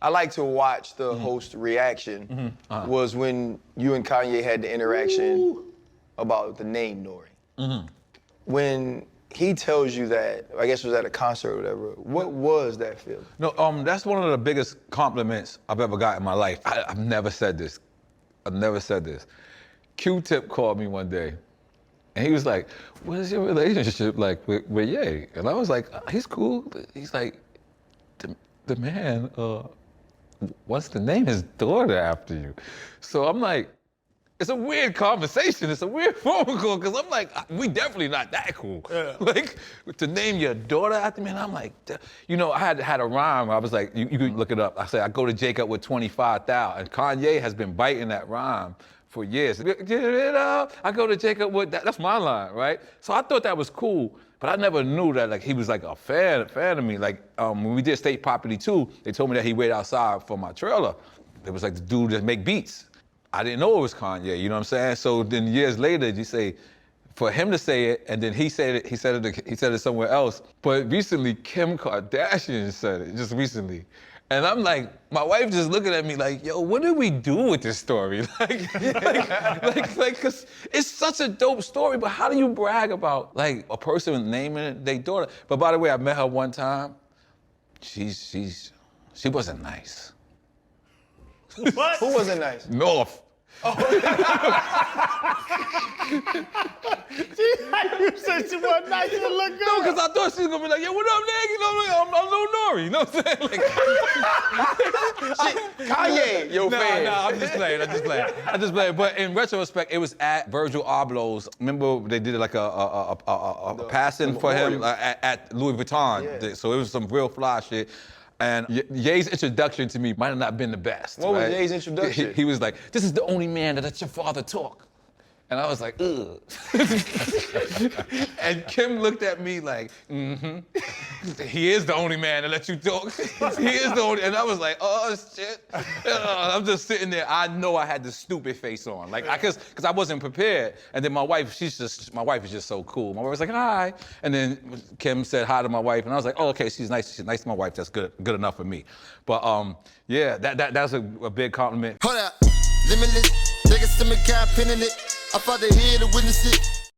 I like to watch the host reaction was when you and Kanye had the interaction about the name Nori. When he tells you that, I guess it was at a concert or whatever, what was that feeling? No, that's one of the biggest compliments I've ever got in my life. I've never said this. I've never said this. Q-Tip called me one day, and he was like, what is your relationship like with Ye? And I was like, he's cool. He's like, the man wants to name his daughter after you. So I'm like, it's a weird conversation. It's a weird phone call, because I'm like, we definitely not that cool. Yeah. Like, to name your daughter after me, and I'm like, you know, I had a rhyme. I was like, you can look it up. I said, I go to Jacob with 25,000. And Kanye has been biting that rhyme for years. Give it up. I go to Jacob with that. That's my line, right? So I thought that was cool, but I never knew that like he was like a fan of me. Like when we did State Property 2, they told me that he waited outside for my trailer. It was like the dude that make beats. I didn't know it was Kanye, you know what I'm saying? So then years later, you say, for him to say it, and then he said it somewhere else. But recently, Kim Kardashian said it, just recently. And I'm like, my wife just looking at me like, yo, what did we do with this story? Cause it's such a dope story, but how do you brag about like a person naming their daughter? But by the way, I met her one time. She wasn't nice. What? Who wasn't nice? North. Oh. You said she wasn't nice to look good. No, because I thought she was going to be like, yo, what up, nigga? You know, I'm Lil Nori, you know what I'm saying? Like, Kanye, your fan. No, I'm just playing. But in retrospect, it was at Virgil Abloh's. Remember, they did like a passing for him at Louis Vuitton. Yeah. So it was some real fly shit. And Ye's introduction to me might have not been the best. What was Ye's introduction? He was like, this is the only man that lets your father talk. And I was like, ugh. And Kim looked at me like, he is the only man that lets you talk. He is the only, and I was like, oh shit. I'm just sitting there. I know I had the stupid face on, like, cause I wasn't prepared. And then my wife is just so cool. My wife was like, hi. And then Kim said hi to my wife, and I was like, oh, okay, she's nice to my wife. That's good enough for me. But yeah, that's a big compliment. Hold up, limitless. Niggas to me, can't pinning it. I fought to hear to witness it.